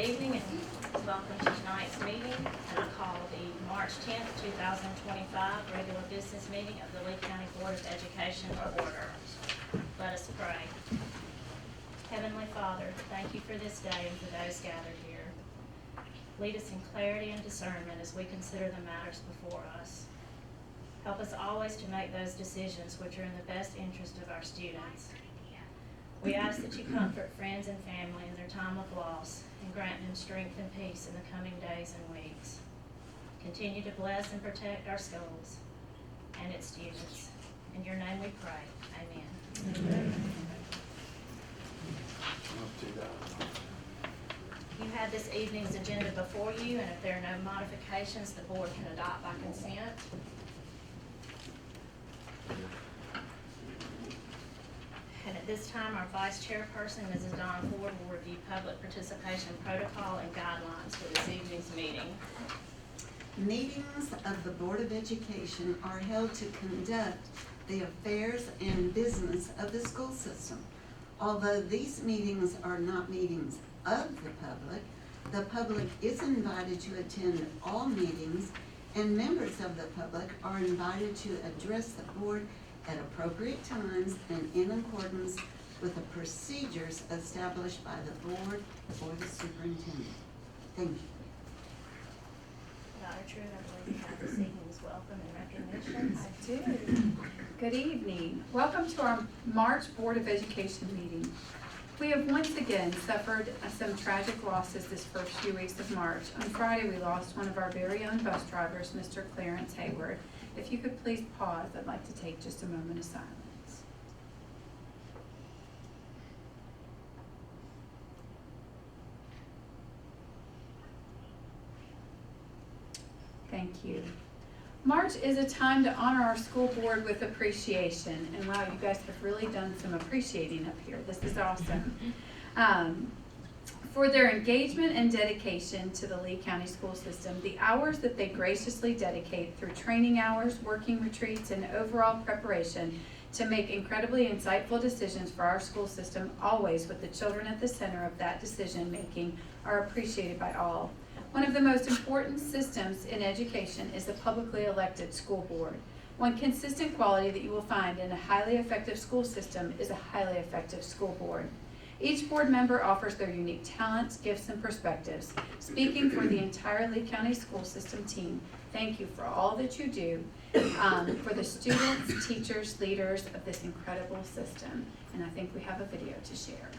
evening and welcome to tonight's meeting. And I call the March 10th, 2025 regular business meeting of the Lee County Board of Education to order. Let us pray. Heavenly Father, thank you for this day and for those gathered here. Lead us in clarity and discernment as we consider the matters before us. Help us always to make those decisions which are in the best interest of our students. We ask that you comfort friends and family in their time of loss and grant them strength and peace in the coming days and weeks. Continue to bless and protect our schools and its students. In your name we pray. Amen. Amen. You have this evening's agenda before you, and if there are no modifications, the board can adopt by consent. And at this time, our Vice Chairperson, Mrs. Dawn Ford, will review public participation protocol and guidelines for this evening's meeting. Meetings of the Board of Education are held to conduct the affairs and business of the school system. Although these meetings are not meetings of the public is invited to attend all meetings, and members of the public are invited to address the board at appropriate times and in accordance with the procedures established by the board or the superintendent. Thank you. Dr. True, I believe you have this evening's welcome and recognitions. I do. Good evening. Welcome to our March Board of Education meeting. We have once again suffered some tragic losses this first few weeks of March. On Friday, we lost one of our very own bus drivers, Mr. Clarence Hayward. If you could please pause, I'd like to take just a moment of silence. Thank you. March is a time to honor our school board with appreciation. And wow, you guys have really done some appreciating up here. This is awesome. For their engagement and dedication to the Lee County school system, the hours that they graciously dedicate through training hours, working retreats, and overall preparation to make incredibly insightful decisions for our school system, always with the children at the center of that decision making, are appreciated by all. One of the most important systems in education is the publicly elected school board. One consistent quality that you will find in a highly effective school system is a highly effective school board. Each board member offers their unique talents, gifts, and perspectives. Speaking for the entire Lee County school system team, thank you for all that you do for the students, teachers, leaders of this incredible system. And I think we have a video to share.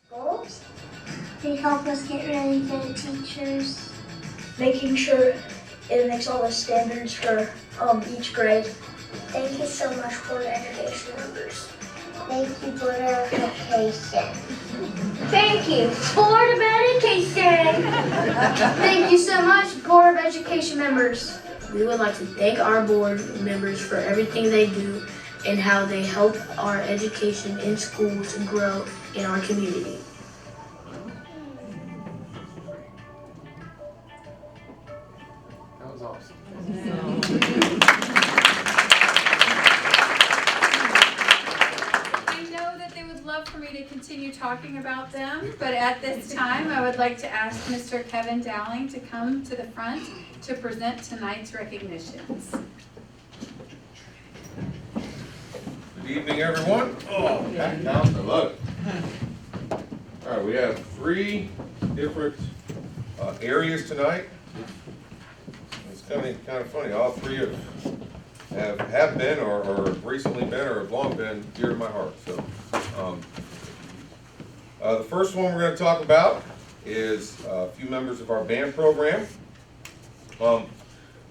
Goals. They help us get really good teachers. Making sure it makes all the standards for each grade. Thank you so much, Board of Education members. Thank you, Board of Education. Thank you, Board of Education. Thank you so much, Board of Education members. We would like to thank our board members for everything they do and how they help our education in schools grow in our community. That was awesome. I know that they would love for me to continue talking about them, but at this time I would like to ask Mr. Kevin Dowling to come to the front to present tonight's recognitions. Good evening, everyone. Oh, packed house, I love it. All right, we have 3 different areas tonight. It's kind of funny. All 3 have been, or recently been, or have long been dear to my heart. So, the first one we're going to talk about is a few members of our band program.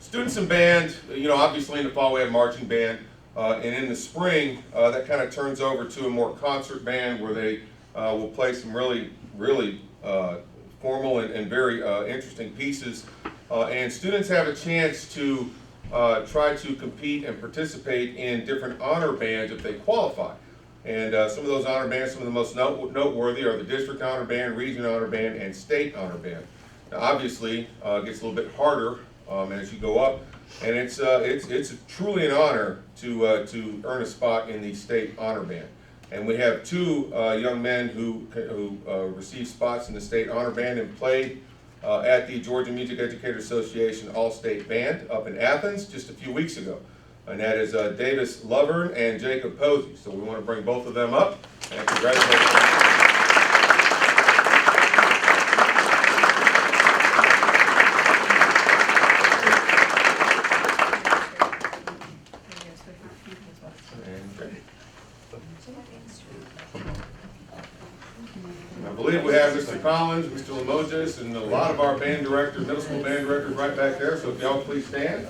Students in band, you know, obviously in the fall we have marching band. And in the spring, that kind of turns over to a more concert band where they will play some really formal and very interesting pieces. And students have a chance to try to compete and participate in different honor bands if they qualify. And some of those honor bands, some of the most noteworthy are the District Honor Band, Region Honor Band, and State Honor Band. Now obviously, it gets a little bit harder as you go up, and it's truly an honor to earn a spot in the State Honor Band. And we have two young men who received spots in the State Honor Band and played at the Georgia Music Educators Association All-State Band up in Athens just a few weeks ago. And that is Davis Lovern and Jacob Posey. So we want to bring both of them up and congratulations. I believe we have Mr. Collins, Mr. Limoges, and a lot of our band directors, middle school band directors right back there. So if y'all please stand.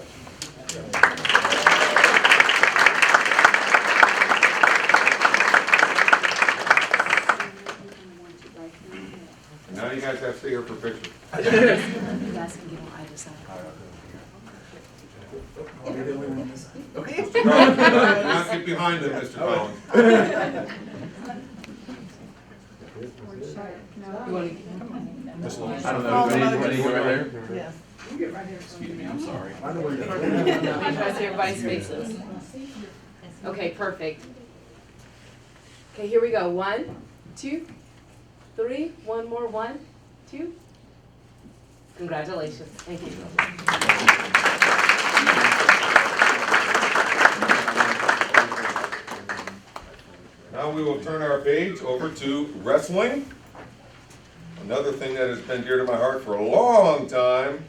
And now you guys have to stay here for a picture. You guys can get on either side. Mr. Collins, do not get behind them, Mr. Collins. I don't know, anyone right there? Yes. Excuse me, I'm sorry. I'm trying to see everybody's faces. Okay, perfect. Okay, here we go. 1, 2, 3. One more. 1, 2. Congratulations. Thank you. Now we will turn our page over to wrestling. Another thing that has been dear to my heart for a long time.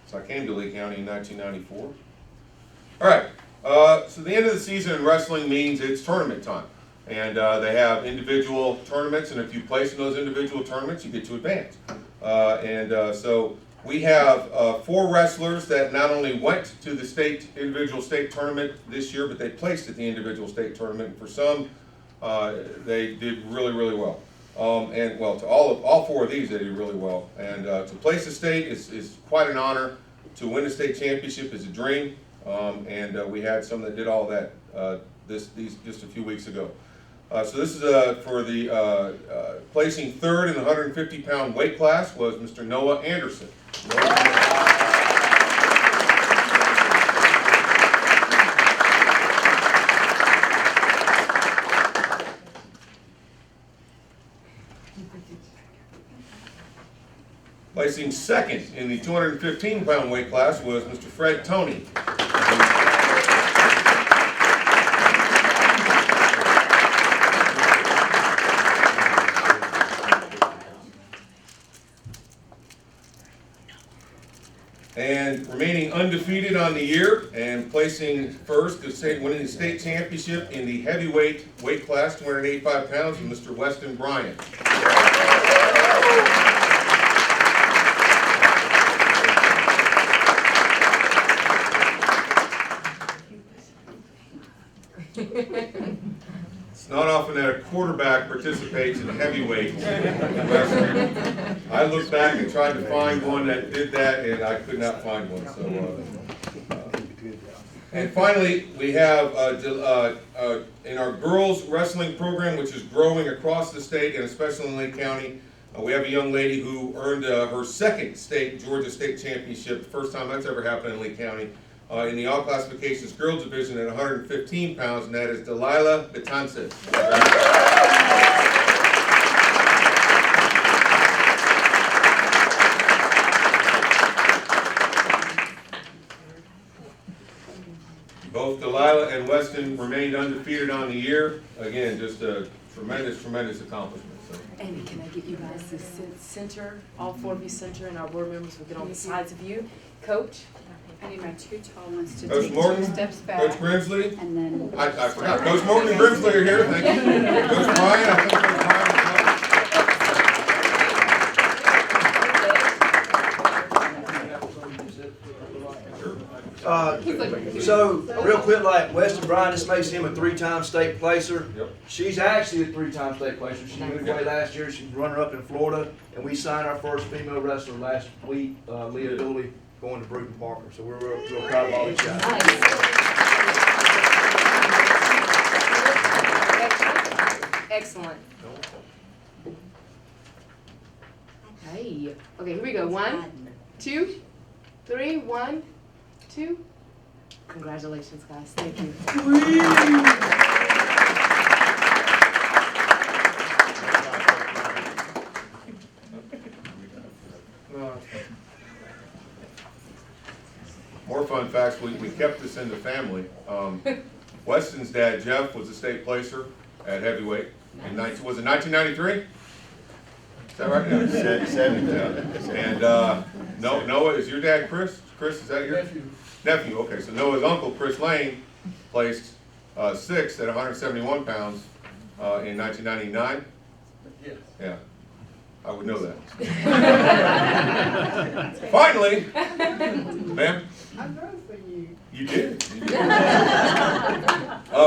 So I came to Lee County in 1994. All right, so the end of the season in wrestling means it's tournament time. And they have individual tournaments, and if you place in those individual tournaments, you get to advance. So we have 4 wrestlers that not only went to the individual state tournament this year, but they placed at the individual state tournament. And for some, they did really well. And well, to all 4 of these, they did really well. And to place a state is quite an honor. To win a state championship is a dream. And we had some that did all that these just a few weeks ago. So this is for the placing 3rd in the 150-pound weight class was Mr. Noah Anderson. Placing 2nd in the 215-pound weight class was Mr. Fred Toney. And remaining undefeated on the year and placing 1st, winning the state championship in the heavyweight weight class, 285 pounds, was Mr. Weston Bryant. It's not often that a quarterback participates in heavyweight wrestling. I looked back and tried to find one that did that, and I could not find one. So, and finally, we have in our girls wrestling program, which is growing across the state and especially in Lee County, we have a young lady who earned her 2nd Georgia State Championship, the first time that's ever happened in Lee County. In the all classifications girls division at 115 pounds, and that is Delilah Betances. Both Delilah and Weston remained undefeated on the year. Again, just a tremendous accomplishment. So. Amy, can I get you guys to center? All 4 of you center, and our board members will get on the sides of you. Coach? I need my 2 tall ones to Coach take Morton, 2 steps back. Coach Grimsley. And then I forgot. Coach Morton and Grimsley are here. Thank you. Coach Ryan. I think Coach Ryan is So, real quick, like Weston Bryan, this makes him a 3-time state placer. Yep. She's actually a 3-time state placer. She moved away last year. She's runner-up in Florida, and we signed our first female wrestler last week, Leah Dooley, going to Bruton Parker. So we're real proud of all these guys. Excellent. Hey, okay, here we go. 1, 2, 3, 1, 2. Congratulations, guys. Thank you. More fun facts, we kept this in the family. Weston's dad, Jeff, was a state placer at heavyweight in was it 1993? Is that right? Yeah. 70. And Noah, is your dad Chris? Chris, is that your nephew? Okay, so Noah's uncle, Chris Lane, placed 6th at 171 pounds in 1999. Yes. Yeah, I would know that. Finally, ma'am. I voted for you. You did.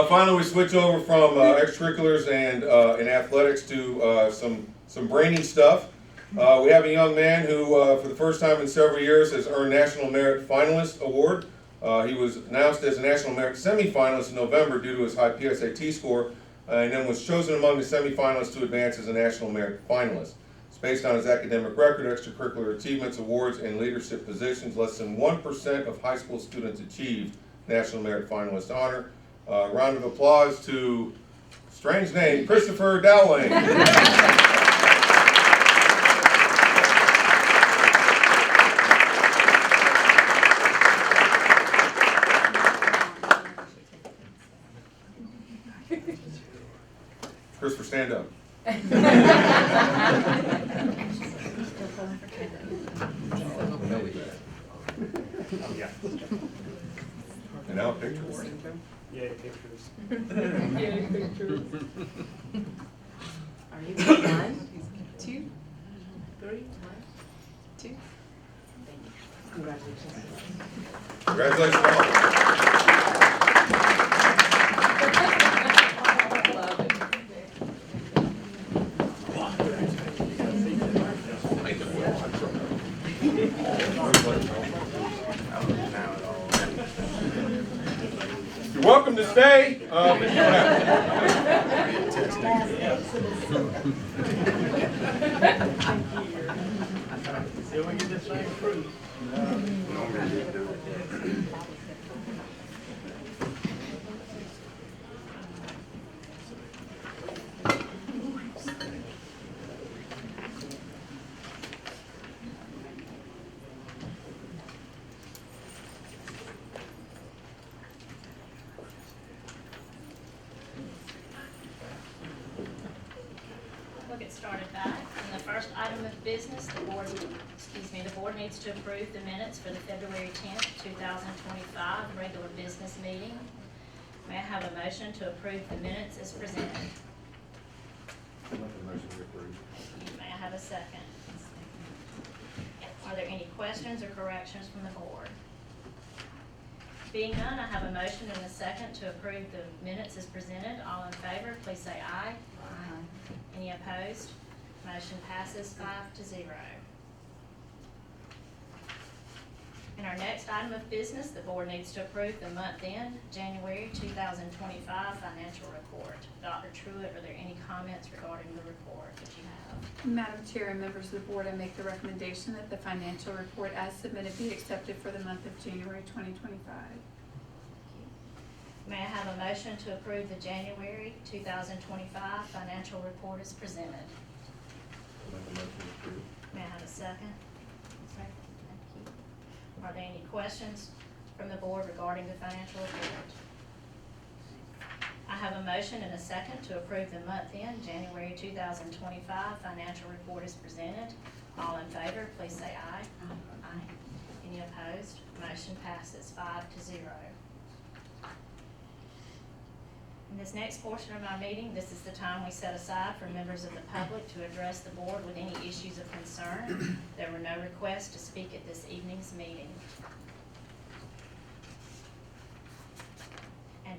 Finally, we switch over from extracurriculars and athletics to some brainy stuff. We have a young man who, for the first time in several years, has earned National Merit Finalist Award. He was announced as a National Merit Semifinalist in November due to his high PSAT score, and then was chosen among the semifinalists to advance as a National Merit Finalist. It's based on his academic record, extracurricular achievements, awards, and leadership positions. Less than 1% of high school students achieved National Merit Finalist honor. Round of applause to, strange name, Christopher Dowling. Christopher, stand up. And now pictures. Yeah, pictures. Are you ready? 1, 2, 3, 1, 2. Congratulations. Congratulations, all. Love it. You're welcome to stay. We'll get started back. And the first item of business, the board needs to approve the minutes for the February 10th, 2025 regular business meeting. May I have a motion to approve the minutes as presented? May I have a second? Are there any questions or corrections from the board? Being none, I have a motion and a second to approve the minutes as presented. All in favor, please say aye. Aye. Any opposed? Motion passes 5-0. In our next item of business, the board needs to approve the month-end January 2025 financial report. Dr. Truitt, are there any comments regarding the report that you have? Madam Chair and members of the board, I make the recommendation that the financial report as submitted be accepted for the month of January 2025. May I have a motion to approve the January 2025 financial report as presented? May I have a second? Second, thank you. Are there any questions from the board regarding the financial report? I have a motion and a second to approve the month-end January 2025 financial report as presented. All in favor, please say aye. Aye. Any opposed? Motion passes 5-0. In this next portion of our meeting, this is the time we set aside for members of the public to address the board with any issues of concern. There were no requests to speak at this evening's meeting.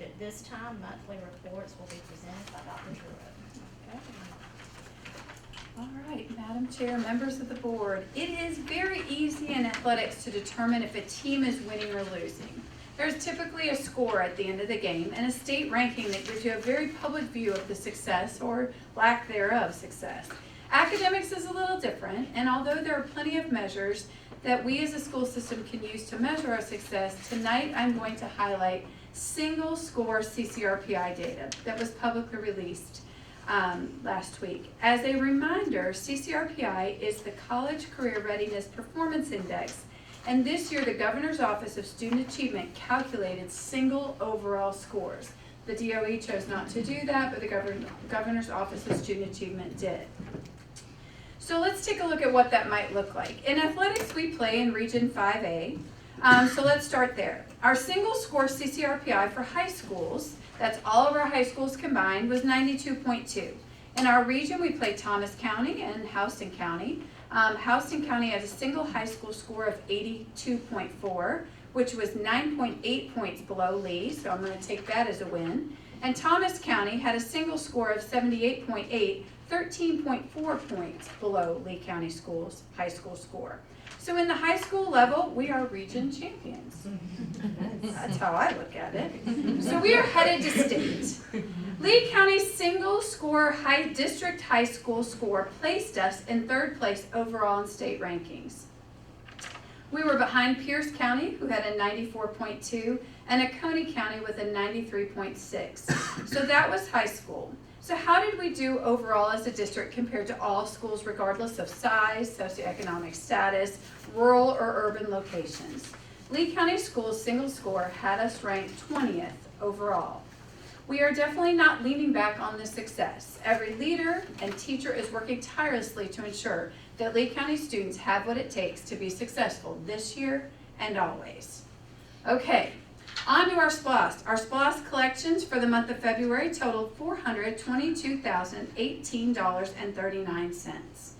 And at this time, monthly reports will be presented by Dr. Drew. All right, Madam Chair, members of the board, it is very easy in athletics to determine if a team is winning or losing. There's typically a score at the end of the game and a state ranking that gives you a very public view of the success or lack thereof success. Academics is a little different, and although there are plenty of measures that we as a school system can use to measure our success, tonight I'm going to highlight single score CCRPI data that was publicly released last week. As a reminder, CCRPI is the College Career Readiness Performance Index, and this year the Governor's Office of Student Achievement calculated single overall scores. The DOE chose not to do that, but the Governor's Office of Student Achievement did. So let's take a look at what that might look like. In athletics, we play in Region 5A, so let's start there. Our single score CCRPI for high schools, that's all of our high schools combined, was 92.2. In our region, we play Thomas County and Houston County. Houston County has a single high school score of 82.4, which was 9.8 points below Lee, so I'm going to take that as a win. And Thomas County had a single score of 78.8, 13.4 points below Lee County Schools' high school score. So in the high school level, we are region champions. That's how I look at it. So we are headed to state. Lee County's single score district high school score placed us in 3rd place overall in state rankings. We were behind Pierce County, who had a 94.2, and Oconee County with a 93.6. So that was high school. So how did we do overall as a district compared to all schools regardless of size, socioeconomic status, rural or urban locations? Lee County Schools' single score had us ranked 20th overall. We are definitely not leaning back on this success. Every leader and teacher is working tirelessly to ensure that Lee County students have what it takes to be successful this year and always. Okay. On to our SPLOST. Our SPLOST collections for the month of February totaled $422,018.39.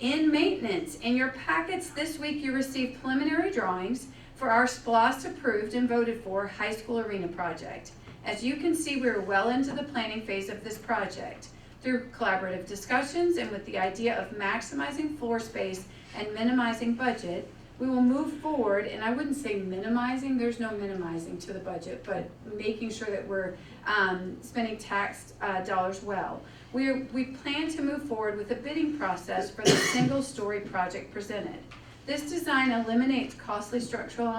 In maintenance, in your packets this week you received preliminary drawings for our SPLOST approved and voted for high school arena project. As you can see, we are well into the planning phase of this project. Through collaborative discussions and with the idea of maximizing floor space and minimizing budget, we will move forward, and I wouldn't say minimizing, there's no minimizing to the budget, but making sure that we're spending tax dollars well. We plan to move forward with a bidding process for the single-story project presented. This design eliminates costly structural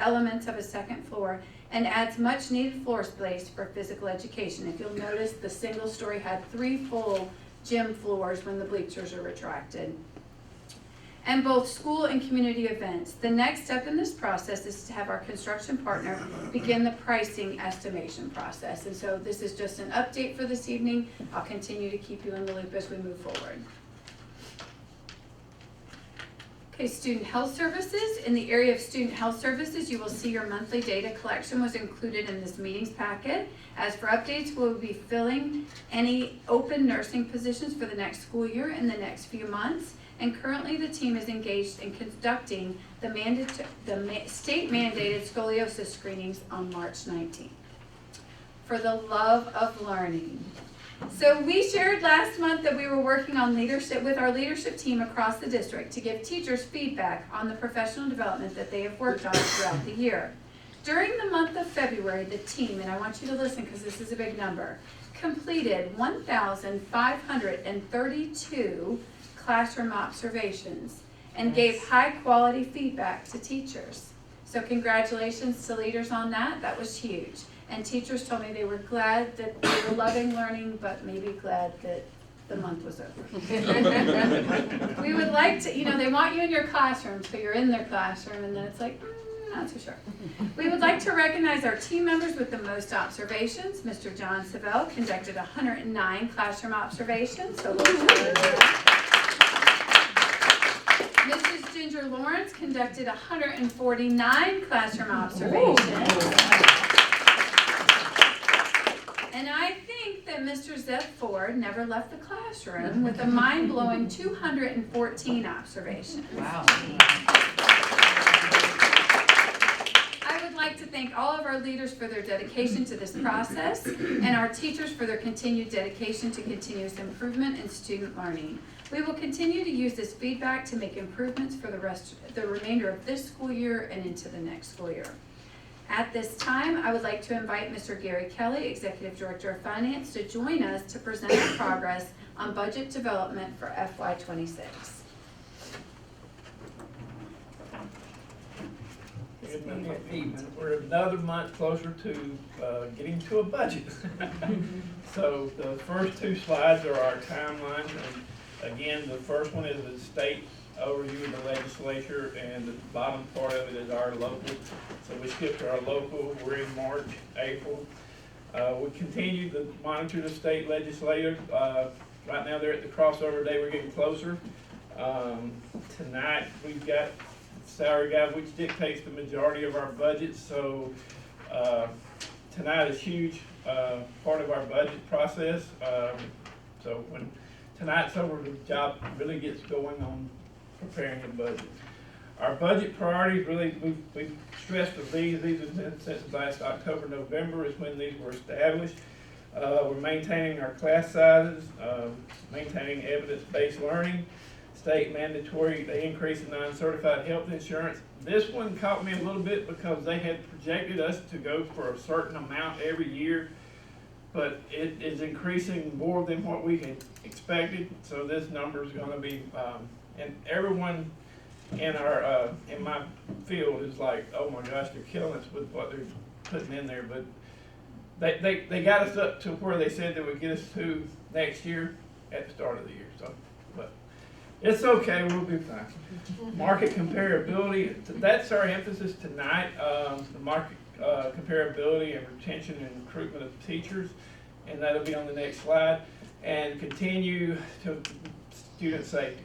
elements of a second floor and adds much needed floor space for physical education. If you'll notice, the single story had 3 full gym floors when the bleachers are retracted. And both school and community events. The next step in this process is to have our construction partner begin the pricing estimation process. And so this is just an update for this evening. I'll continue to keep you in the loop as we move forward. Okay, student health services. In the area of student health services, you will see your monthly data collection was included in this meetings packet. As for updates, we'll be filling any open nursing positions for the next school year in the next few months. And currently the team is engaged in conducting the state-mandated scoliosis screenings on March 19th. For the love of learning. So we shared last month that we were working on leadership with our leadership team across the district to give teachers feedback on the professional development that they have worked on throughout the year. During the month of February, the team, and I want you to listen because this is a big number, completed 1,532 classroom observations and gave high quality feedback to teachers. So congratulations to leaders on that. That was huge. And teachers told me they were glad that they were loving learning, but maybe glad that the month was over. We would like to, they want you in your classroom, so you're in their classroom, and then it's like, not too sure. We would like to recognize our team members with the most observations. Mr. John Savell conducted 109 classroom observations, so we'll show that. Mrs. Ginger Lawrence conducted 149 classroom observations. And I think that Mr. Zeth Ford never left the classroom with a mind-blowing 214 observations. Wow. I would like to to thank all of our leaders for their dedication to this process and our teachers for their continued dedication to continuous improvement and student learning. We will continue to use this feedback to make improvements for the remainder of this school year and into the next school year. At this time, I would like to invite Mr. Gary Kelly, Executive Director of Finance, to join us to present our progress on budget development for FY26. Good evening. We're another month closer to getting to a budget. So the first two slides are our timelines, and again, the first one is the state overview of the legislature, and the bottom part of it is our local. So we skipped our local. We're in March, April. We continue to monitor the state legislature. Right now they're at the crossover day. We're getting closer. Tonight we've got salary guide, which dictates the majority of our budget. So tonight is a huge part of our budget process. So when tonight's over, the job really gets going on preparing the budget. Our budget priorities, really, we've stressed that these have been since last October, November is when these were established. We're maintaining our class sizes, maintaining evidence-based learning, state mandatory, the increase in non-certified health insurance. This one caught me a little bit because they had projected us to go for a certain amount every year, but it is increasing more than what we had expected. So this number is going to be, and everyone in our in my field is like, oh my gosh, they're killing us with what they're putting in there. But they got us up to where they said they would get us to next year at the start of the year. So, but it's okay, we'll be fine. Market comparability, that's our emphasis tonight. The market comparability and retention and recruitment of teachers, and that'll be on the next slide. And continue to student safety.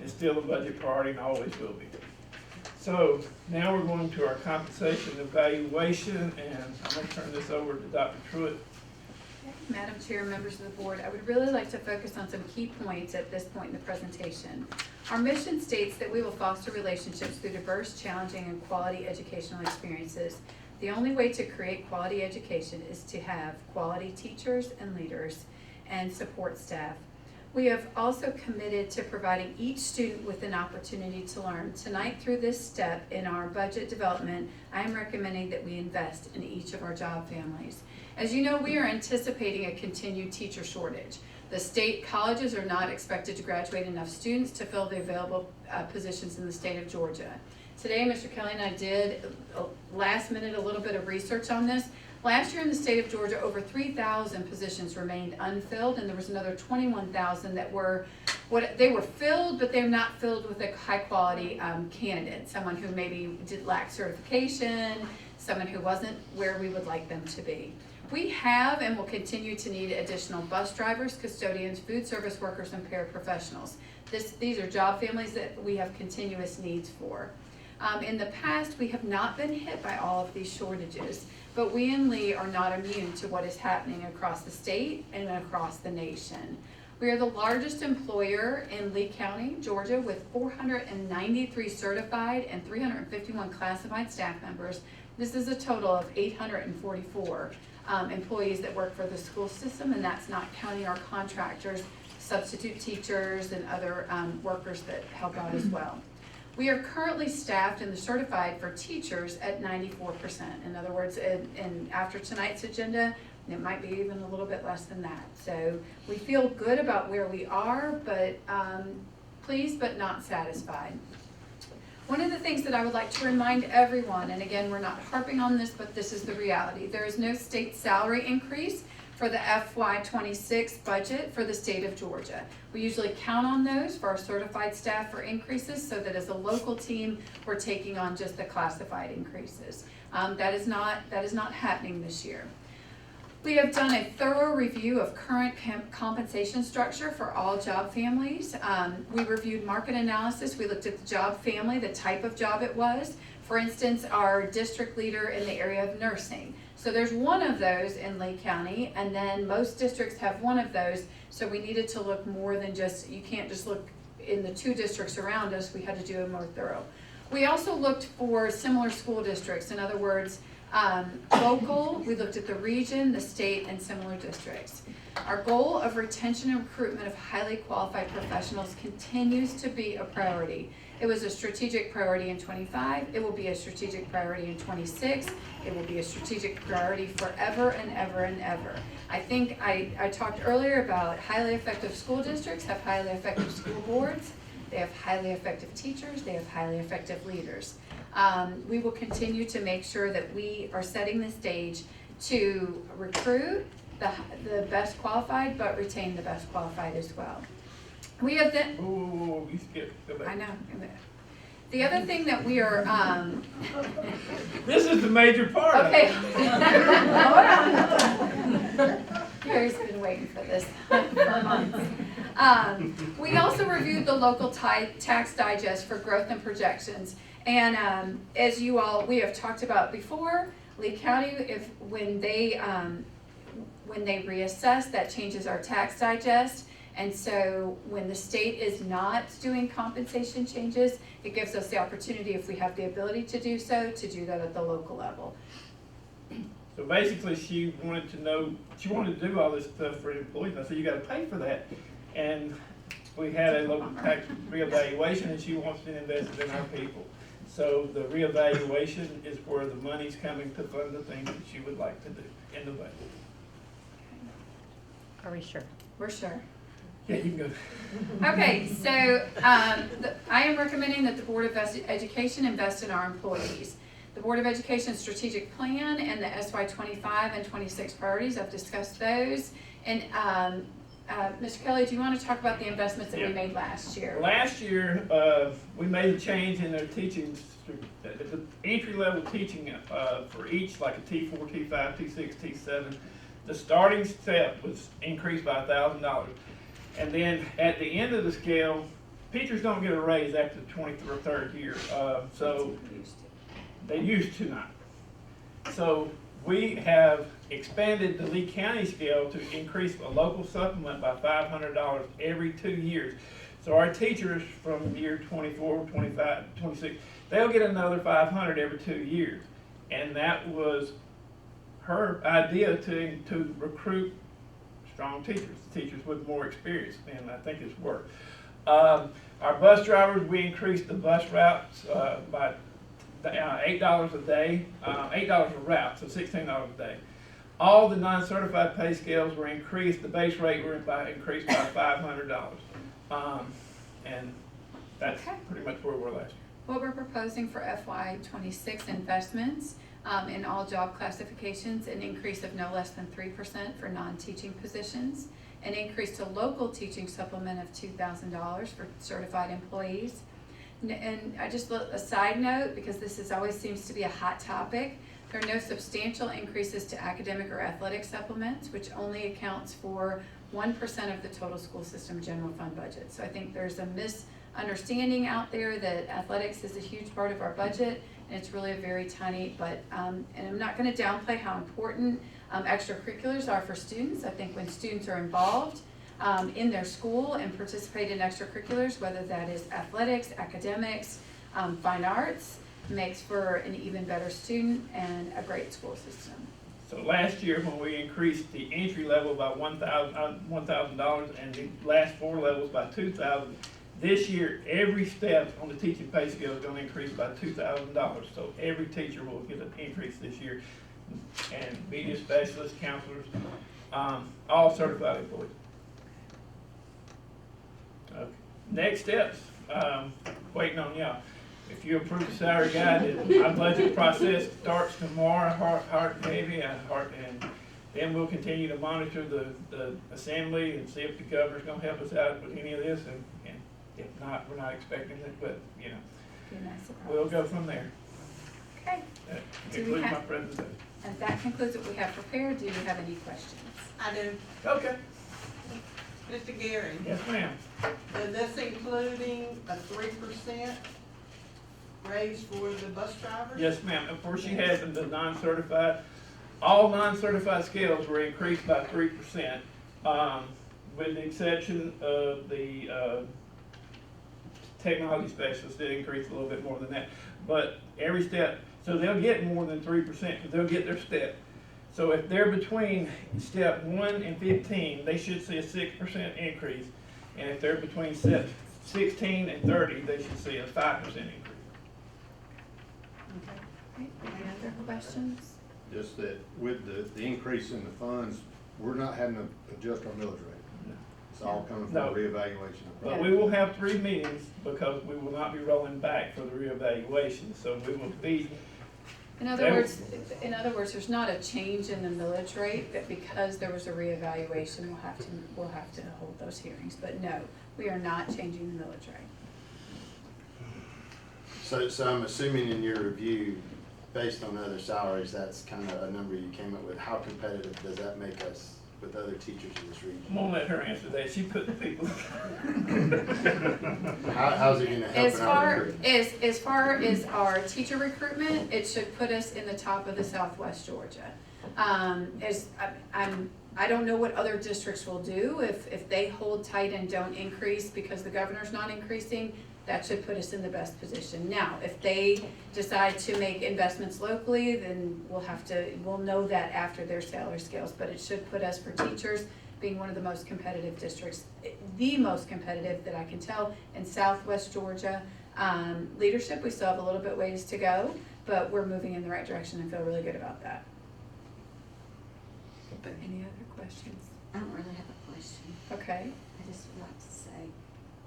It's still a budget priority and always will be. So now we're going to our compensation evaluation, and I'm going to turn this over to Dr. Truitt. Madam Chair, members of the board, I would really like to focus on some key points at this point in the presentation. Our mission states that we will foster relationships through diverse, challenging, and quality educational experiences. The only way to create quality education is to have quality teachers and leaders and support staff. We have also committed to providing each student with an opportunity to learn. Tonight, through this step in our budget development, I am recommending that we invest in each of our job families. As you know, we are anticipating a continued teacher shortage. The state colleges are not expected to graduate enough students to fill the available positions in the state of Georgia. Today, Mr. Kelly and I did last minute a little bit of research on this. Last year in the state of Georgia, over 3,000 positions remained unfilled, and there was another 21,000 that were filled, but they're not filled with a high-quality candidate, someone who maybe did lack certification, someone who wasn't where we would like them to be. We have and will continue to need additional bus drivers, custodians, food service workers, and paraprofessionals. These are job families that we have continuous needs for. In the past, we have not been hit by all of these shortages, but we in Lee are not immune to what is happening across the state and across the nation. We are the largest employer in Lee County, Georgia, with 493 certified and 351 classified staff members. This is a total of 844 employees that work for the school system, and that's not counting our contractors, substitute teachers, and other workers that help out as well. We are currently staffed in the certified for teachers at 94%. In other words, and after tonight's agenda, it might be even a little bit less than that. So we feel good about where we are, but pleased but not satisfied. One of the things that I would like to remind everyone, and again, we're not harping on this, but this is the reality. There is no state salary increase for the FY26 budget for the state of Georgia. We usually count on those for our certified staff for increases, so that as a local team, we're taking on just the classified increases. That is not happening this year. We have done a thorough review of current compensation structure for all job families. We reviewed market analysis. We looked at the job family, the type of job it was. For instance, our district leader in the area of nursing. So there's one of those in Lee County, and then most districts have one of those. So we needed to look more than just, you can't just look in the two districts around us. We had to do a more thorough. We also looked for similar school districts. In other words, local, we looked at the region, the state, and similar districts. Our goal of retention and recruitment of highly qualified professionals continues to be a priority. It was a strategic priority in 25. It will be a strategic priority in 26. It will be a strategic priority forever and ever and ever. I think I talked earlier about highly effective school districts have highly effective school boards. They have highly effective teachers. They have highly effective leaders. We will continue to make sure that we are setting the stage to recruit the best qualified, but retain the best qualified as well. We have the. Ooh, you skipped. Go back. I know. The other thing that we are. This is the major part. Okay. Hold on. Gary's been waiting for this for months. We also reviewed the local tax digest for growth and projections. And as you all, we have talked about before, Lee County, when they reassess, that changes our tax digest. And so when the state is not doing compensation changes, it gives us the opportunity, if we have the ability to do so, to do that at the local level. So basically, she wanted to do all this stuff for employees. I said, you gotta pay for that. And we had a local tax reevaluation, and she wants to invest it in our people. So the reevaluation is where the money's coming to fund the things that she would like to do in the budget. Are we sure? We're sure. Yeah, you can go. Okay, so I am recommending that the Board of Education invest in our employees. The Board of Education's strategic plan and the SY 25 and 26 priorities, I've discussed those. And Mr. Kelly, do you want to talk about the investments that we made last year? Last year, we made a change in their teaching, the entry-level teaching for each, like a T4, T5, T6, T7. The starting step was increased by $1,000. And then at the end of the scale, teachers don't get a raise after the 23rd year. So they used to not. So we have expanded the Lee County scale to increase a local supplement by $500 every 2 years. So our teachers from year 24, 25, 26, they'll get another $500 every 2 years. And that was her idea to recruit strong teachers with more experience, and I think it's worked. Our bus drivers, we increased the bus routes by $8 a day, $8 a route, so $16 a day. All the non-certified pay scales were increased. The base rate were increased by $500, and that's pretty much where we were last year. What we're proposing for FY 26 investments in all job classifications, an increase of no less than 3% for non-teaching positions, an increase to local teaching supplement of $2,000 for certified employees. And I just a side note, because this always seems to be a hot topic, there are no substantial increases to academic or athletic supplements, which only accounts for 1% of the total school system general fund budget. So I think there's a misunderstanding out there that athletics is a huge part of our budget, and it's really a very tiny, but, and I'm not gonna downplay how important extracurriculars are for students. I think when students are involved in their school and participate in extracurriculars, whether that is athletics, academics, fine arts, makes for an even better student and a great school system. So last year, when we increased the entry level by $1,000 and the last 4 levels by $2,000, this year, every step on the teaching pay scale is going to increase by $2,000. So every teacher will get an increase this year, and media specialists, counselors, all certified employees. Okay. Next steps, waiting on y'all. If you approve the salary guide, my budget process starts tomorrow, Hart and Navy, and then we'll continue to monitor the assembly and see if the governor's going to help us out with any of this, and if not, we're not expecting it, but you know, we'll go from there. Okay. That concludes my presentation. And that concludes what we have prepared. Do you have any questions? I do. Okay. Mr. Gary, Yes, ma'am. is this including a 3% raise for the bus drivers? Yes, ma'am. Of course, she had the non-certified. All non-certified scales were increased by 3%, with the exception of the technology specialists did increase a little bit more than that. But every step, so they'll get more than 3%, because they'll get their step. So if they're between step 1 and 15, they should see a 6% increase. And if they're between step 16 and 30, they should see a 5% increase. Any other questions? Just that with the increase in the funds, we're not having to adjust our millage rate. It's all coming from No. reevaluation. But we will have 3 meetings because we will not be rolling back for the reevaluation. So we will be. In other words, there's not a change in the millage rate, but because there was a reevaluation, we'll have to hold those hearings. But no, we are not changing the millage rate. So I'm assuming in your review, based on other salaries, that's kind of a number you came up with. How competitive does that make us with other teachers in this region? I'm gonna let her answer that. She put the people. How's it gonna help in our recruitment? As far as our teacher recruitment, it should put us in the top of the Southwest Georgia. I don't know what other districts will do if they hold tight and don't increase because the governor's not increasing. That should put us in the best position. Now, if they decide to make investments locally, then we'll know that after their salary scales, but it should put us for teachers being one of the most competitive districts, the most competitive that I can tell in Southwest Georgia. Leadership, we still have a little bit ways to go, but we're moving in the right direction and feel really good about that. Any other questions? I don't really have a question. Okay. I just would like to say,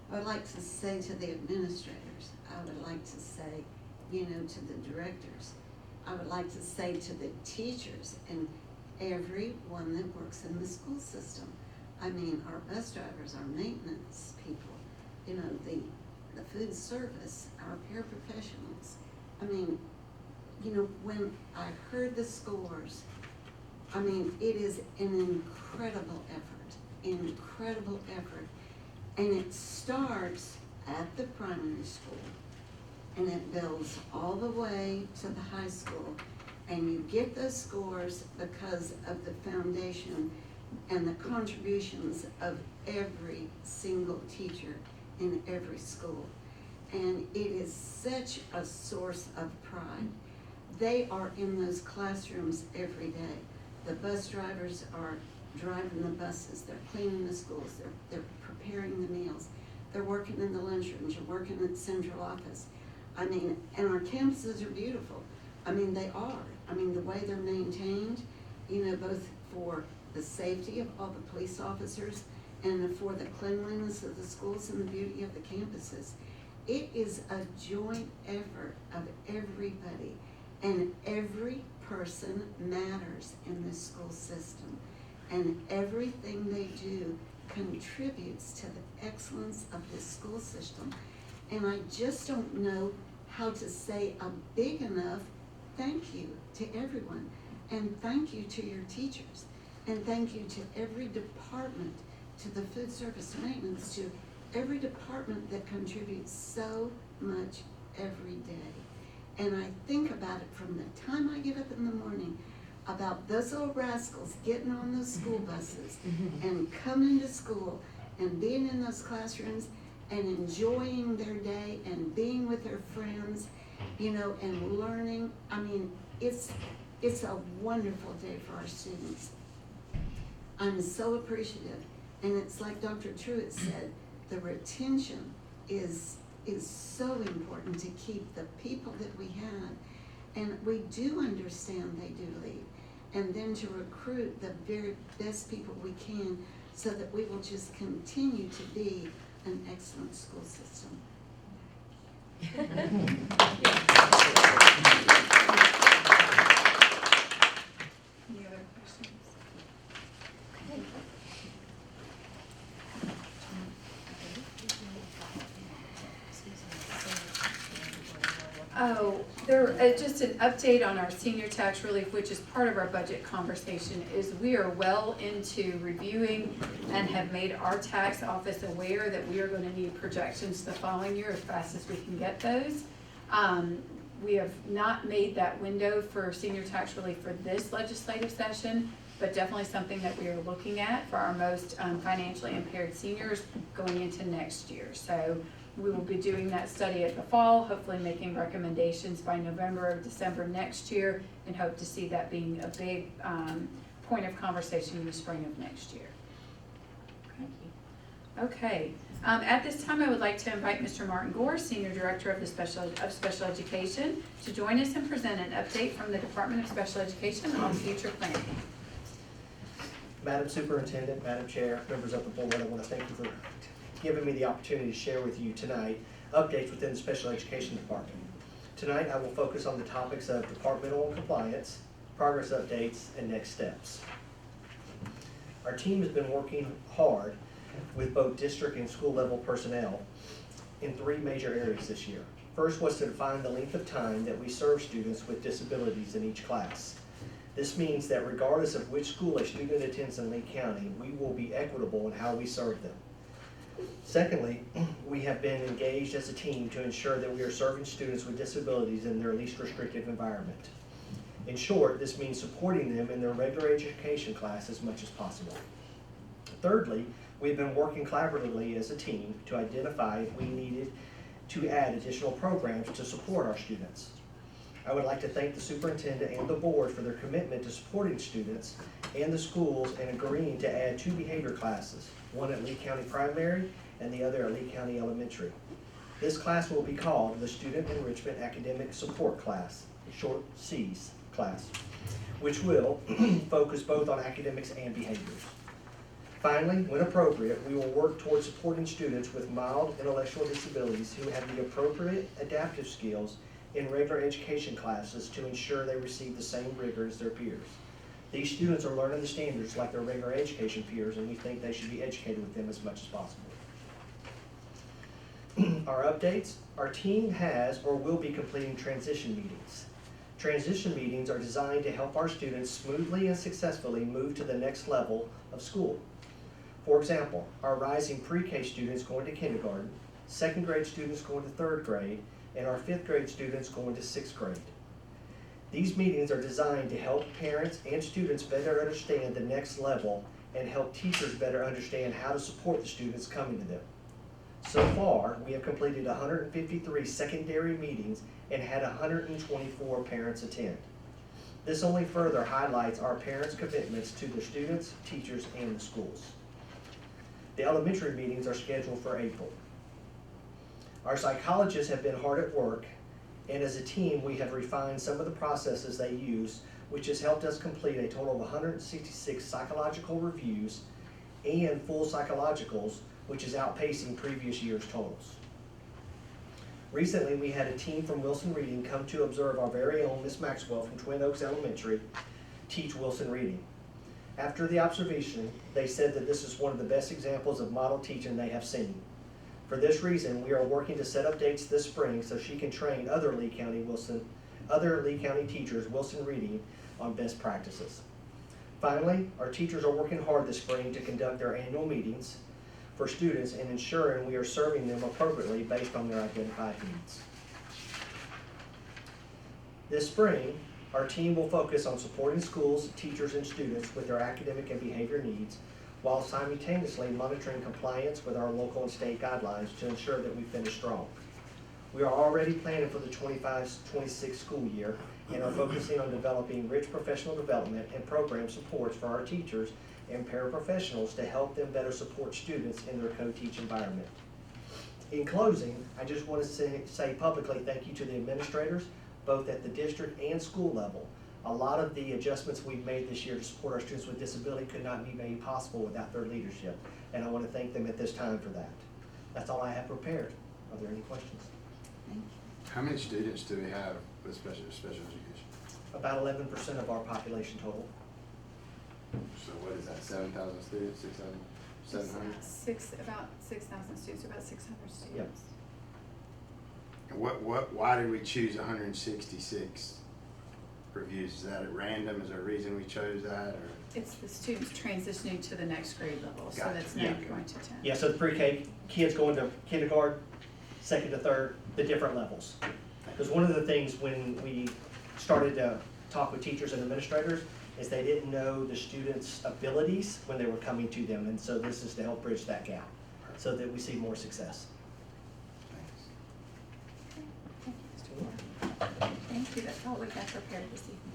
I would like to say to the administrators, I would like to say, to the directors, I would like to say to the teachers and everyone that works in the school system. I mean, our bus drivers, our maintenance people, the food service, our paraprofessionals. I mean, when I heard the scores, I mean, it is an incredible effort. And it starts at the primary school and it builds all the way to the high school. And you get those scores because of the foundation and the contributions of every single teacher in every school. And it is such a source of pride. They are in those classrooms every day. The bus drivers are driving the buses, they're cleaning the schools, they're preparing the meals, they're working in the lunchrooms, you're working at the central office. I mean, and our campuses are beautiful. I mean, they are. I mean, the way they're maintained, both for the safety of all the police officers and for the cleanliness of the schools and the beauty of the campuses. It is a joint effort of everybody, and every person matters in this school system, and everything they do contributes to the excellence of this school system. And I just don't know how to say a big enough thank you to everyone, and thank you to your teachers, and thank you to every department, to the food service maintenance, to every department that contributes so much every day. And I think about it from the time I get up in the morning, about those little rascals getting on those school buses and coming to school and being in those classrooms and enjoying their day and being with their friends, and learning. I mean, it's a wonderful day for our students. I'm so appreciative. And it's like Dr. Truitt said, the retention is so important to keep the people that we have. And we do understand they do leave. And then to recruit the very best people we can so that we will just continue to be an excellent school system. Any other questions? Oh, just an update on our senior tax relief, which is part of our budget conversation, is we are well into reviewing and have made our tax office aware that we are going to need projections the following year as fast as we can get those. We have not made that window for senior tax relief for this legislative session, but definitely something that we are looking at for our most financially impaired seniors going into next year. So We will be doing that study at the fall, hopefully making recommendations by November or December next year, and hope to see that being a big point of conversation in the spring of next year. Okay, at this time, I would like to invite Mr. Martin Gore, Senior Director of Special Education, to join us and present an update from the Department of Special Education on future planning. Madam Superintendent, Madam Chair, members of the board, I want to thank you for giving me the opportunity to share with you tonight updates within the Special Education Department. Tonight, I will focus on the topics of departmental compliance, progress updates, and next steps. Our team has been working hard with both district and school level personnel in 3 major areas this year. First was to define the length of time that we serve students with disabilities in each class. This means that regardless of which school a student attends in Lee County, we will be equitable in how we serve them. Secondly, we have been engaged as a team to ensure that we are serving students with disabilities in their least restrictive environment. In short, this means supporting them in their regular education class as much as possible. Thirdly, we've been working collaboratively as a team to identify if we needed to add additional programs to support our students. I would like to thank the superintendent and the board for their commitment to supporting students and the schools in agreeing to add 2 behavior classes, one at Lee County Primary and the other at Lee County Elementary. This class will be called the Student Enrichment Academic Support Class, short C's class, which will focus both on academics and behaviors. Finally, when appropriate, we will work towards supporting students with mild intellectual disabilities who have the appropriate adaptive skills in regular education classes to ensure they receive the same rigor as their peers. These students are learning the standards like their regular education peers, and we think they should be educated with them as much as possible. Our updates, our team has or will be completing transition meetings. Transition meetings are designed to help our students smoothly and successfully move to the next level of school. For example, our rising pre-K students going to kindergarten, 2nd grade students going to 3rd grade, and our 5th grade students going to 6th grade. These meetings are designed to help parents and students better understand the next level and help teachers better understand how to support the students coming to them. So far, we have completed 153 secondary meetings and had 124 parents attend. This only further highlights our parents' commitments to the students, teachers, and the schools. The elementary meetings are scheduled for April. Our psychologists have been hard at work, and as a team, we have refined some of the processes they use, which has helped us complete a total of 166 psychological reviews and full psychologicals, which is outpacing previous year's totals. Recently, we had a team from Wilson Reading come to observe our very own Miss Maxwell from Twin Oaks Elementary teach Wilson Reading. After the observation, they said that this is one of the best examples of model teaching they have seen. For this reason, we are working to set up dates this spring so she can train other Lee County teachers Wilson Reading on best practices. Finally, our teachers are working hard this spring to conduct their annual meetings for students and ensuring we are serving them appropriately based on their identified needs. This spring, our team will focus on supporting schools, teachers, and students with their academic and behavior needs, while simultaneously monitoring compliance with our local and state guidelines to ensure that we finish strong. We are already planning for the 25-26 school year and are focusing on developing rich professional development and program supports for our teachers and paraprofessionals to help them better support students in their co-teach environment. In closing, I just want to say publicly thank you to the administrators, both at the district and school level. A lot of the adjustments we've made this year to support our students with disability could not be made possible without their leadership, and I want to thank them at this time for that. That's all I have prepared. Are there any questions? How many students do we have with special education? About 11% of our population total. So what is that, 7,000 students, 6,700? About 6,000 students, about 600 students. Yep. And why did we choose 166 reviews? Is that at random? Is there a reason we chose that? Or? It's the students transitioning to the next grade level, so Gotcha. that's now going to 10. Yeah, so the pre-K kids going to kindergarten, 2nd to 3rd, the different levels. Because one of the things when we started to talk with teachers and administrators is they didn't know the students' abilities when they were coming to them, and so this is to help bridge that gap so that we see more success. Thank you, that's all we got prepared this evening.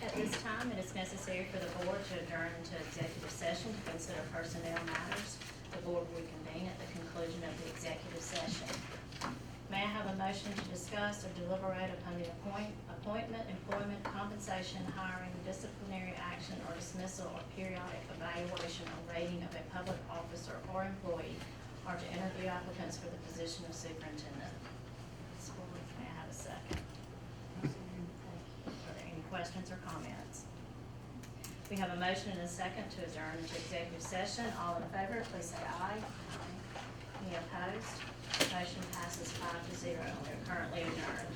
At this time, it is necessary for the board to adjourn into executive session to consider personnel matters. The board will reconvene at the conclusion of the executive session. May I have a motion to discuss or deliberate upon the appointment, employment, compensation, hiring, disciplinary action, or dismissal, or periodic evaluation or rating of a public officer or employee, or to interview applicants for the position of superintendent? May I have a second? Are there any questions or comments? We have a motion and a second to adjourn into executive session. All in favor, please say aye. Any opposed? Motion passes 5-0. We're currently adjourned.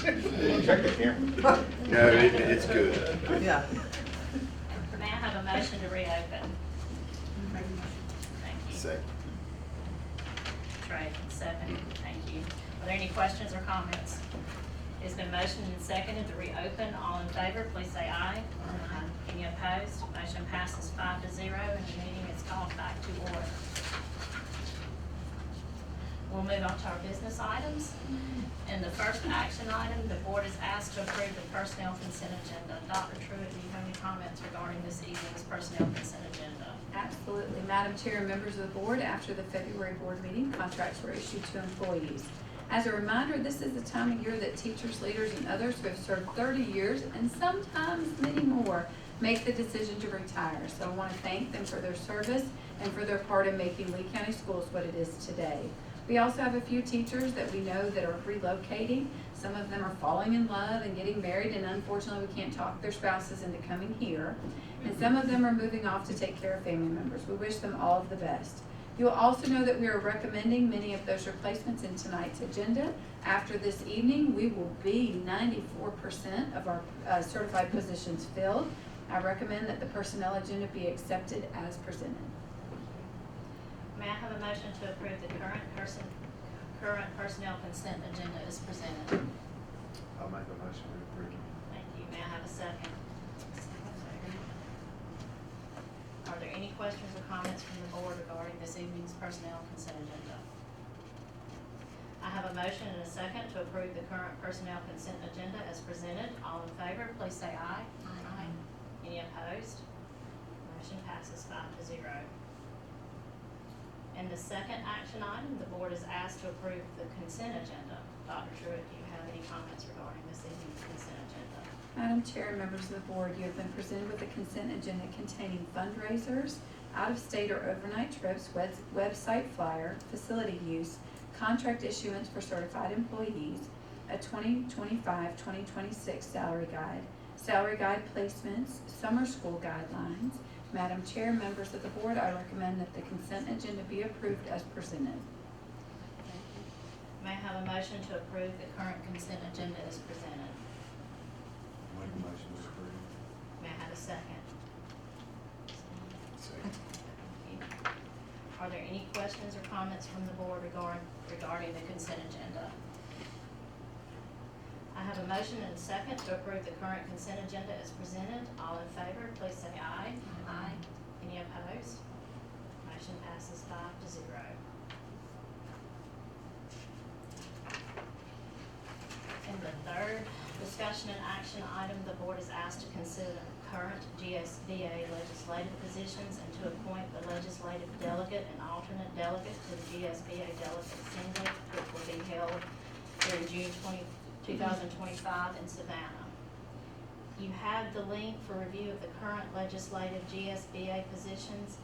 Check the camera. No, it's good. Yeah. May I have a motion to reopen? Thank you. Second. Trey, second. Thank you. Are there any questions or comments? It's been motioned and seconded to reopen. All in favor, please say aye. Aye. Any opposed? Motion passes 5-0, and the meeting is called back to order. We'll move on to our business items. And the first action item, the board is asked to approve the personnel consent agenda. Dr. Truitt, do you have any comments regarding this evening's personnel consent agenda? Absolutely. Madam Chair and members of the board, after the February board meeting, contracts were issued to employees. As a reminder, this is the time of year that teachers, leaders, and others who have served 30 years, and sometimes many more, make the decision to retire. So I want to thank them for their service and for their part in making Lee County Schools what it is today. We also have a few teachers that we know that are relocating. Some of them are falling in love and getting married, and unfortunately we can't talk their spouses into coming here. And some of them are moving off to take care of family members. We wish them all of the best. You'll also know that we are recommending many of those replacements in tonight's agenda. After this evening, we will be 94% of our certified positions filled. I recommend that the personnel agenda be accepted as presented. May I have a motion to approve the current personnel consent agenda as presented? I'll make a motion to approve. Thank you. May I have a second? Are there any questions or comments from the board regarding this evening's personnel consent agenda? I have a motion and a second to approve the current personnel consent agenda as presented. All in favor, please say aye. Aye. Any opposed? Motion passes 5-0. And the second action item, the board is asked to approve the consent agenda. Dr. Truitt, do you have any comments regarding this evening's consent agenda? Madam Chair and members of the board, you have been presented with a consent agenda containing fundraisers, out-of-state or overnight trips, website flyer, facility use, contract issuance for certified employees, a 2025-2026 salary guide placements, summer school guidelines. Madam Chair, members of the board, I recommend that the consent agenda be approved as presented. May I have a motion to approve the current consent agenda as presented? Make a motion to approve. May I have a second? Second. Are there any questions or comments from the board regarding the consent agenda? I have a motion and a second to approve the current consent agenda as presented. All in favor, please say aye. Aye. Any opposed? Motion passes 5-0. And the third discussion and action item, the board is asked to consider current GSBA legislative positions and to appoint the legislative delegate and alternate delegate to the GSBA delegate assembly, which will be held during June 2025 in Savannah. You have the link for review of the current legislative GSBA positions.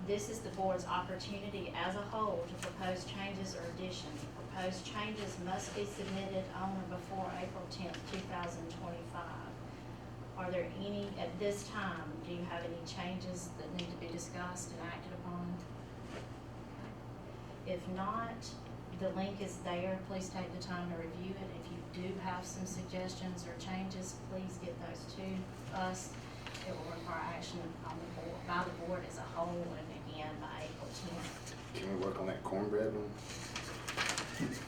This is the board's opportunity as a whole to propose changes or additions. Proposed changes must be submitted on or before April 10th, 2025. Are there any, at this time, do you have any changes that need to be discussed and acted upon? If not, the link is there. Please take the time to review it. If you do have some suggestions or changes, please get those to us. It will require action on the board, by the board as a whole, and again by April 10th. Can we work on that cornbread one?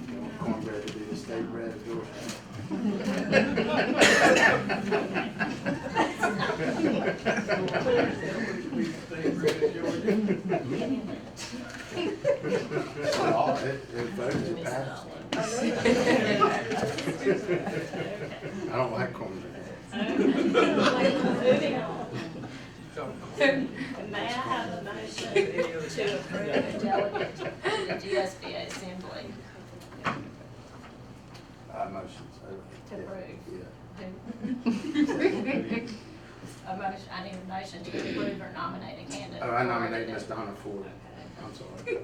You want cornbread to be the state bread of Georgia? Oh, it voted, it passed. I don't like cornbread. Moving on. May I have a motion to approve a delegate to the GSBA Assembly? Motion, so. To approve. Yeah. A motion, I need a motion to approve or nominate a candidate. Oh, I nominate Ms. for- Donna Ford. I'm sorry.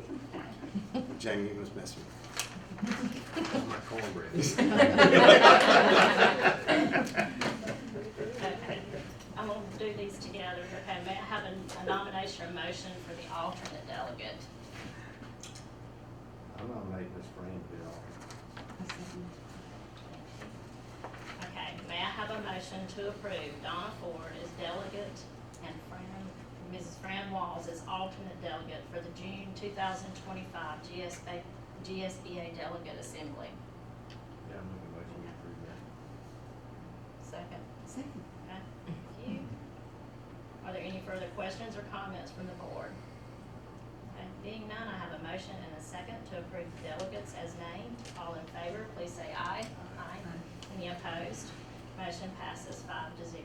Jamie was messing. My cornbread. Okay, I'm gonna do these together. Okay, may I have a nomination or motion for the alternate delegate? I nominate Ms. Fran to be alternate. Okay, may I have a motion to approve Donna Ford as delegate and Mrs. Fran Walls as alternate delegate for the June 2025 GSBA Delegate Assembly? Yeah, I'm making a motion to approve that. Second. Second. Okay, thank you. Are there any further questions or comments from the board? Okay, being none, I have a motion and a second to approve the delegates as named. All in favor, please say aye. Aye. Any opposed? Motion passes 5-0.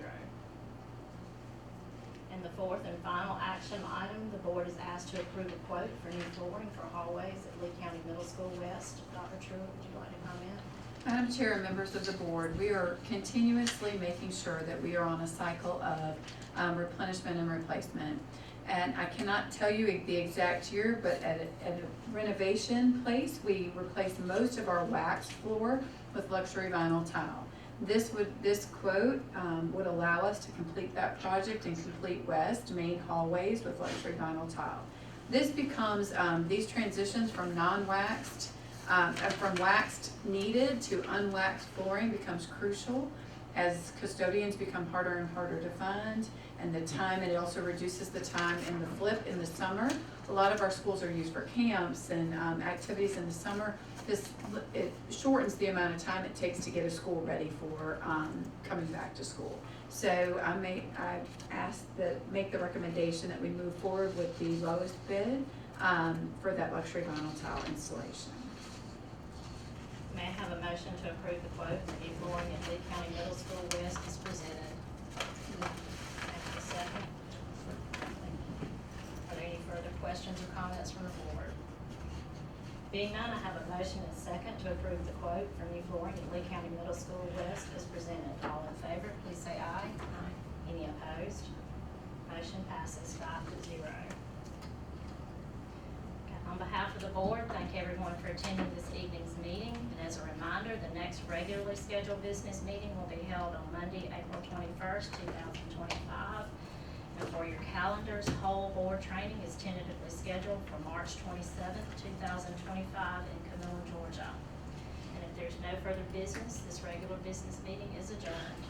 And the fourth and final action item, the board is asked to approve a quote for new flooring for hallways at Lee County Middle School West. Dr. Truitt, would you like to comment? Madam Chair and members of the board, we are continuously making sure that we are on a cycle of replenishment and replacement. And I cannot tell you the exact year, but at a renovation place, we replaced most of our waxed floor with luxury vinyl tile. This quote would allow us to complete that project and complete west main hallways with luxury vinyl tile. This becomes, these transitions from non-waxed, from waxed needed to unwaxed flooring becomes crucial as custodians become harder and harder to find, and the time, and it also reduces the time in the flip in the summer. A lot of our schools are used for camps and activities in the summer. It shortens the amount of time it takes to get a school ready for coming back to school. So I make the recommendation that we move forward with the lowest bid for that luxury vinyl tile installation. May I have a motion to approve the quote for new flooring at Lee County Middle School West as presented? May I have a second? Are there any further questions or comments from the board? Being none, I have a motion and a second to approve the quote for new flooring at Lee County Middle School West as presented. All in favor, please say aye. Aye. Any opposed? Motion passes 5-0. On behalf of the board, thank everyone for attending this evening's meeting. And as a reminder, the next regularly scheduled business meeting will be held on Monday, April 21st, 2025. And for your calendars, whole board training is tentatively scheduled for March 27th, 2025 in Camilla, Georgia. And if there's no further business, this regular business meeting is adjourned.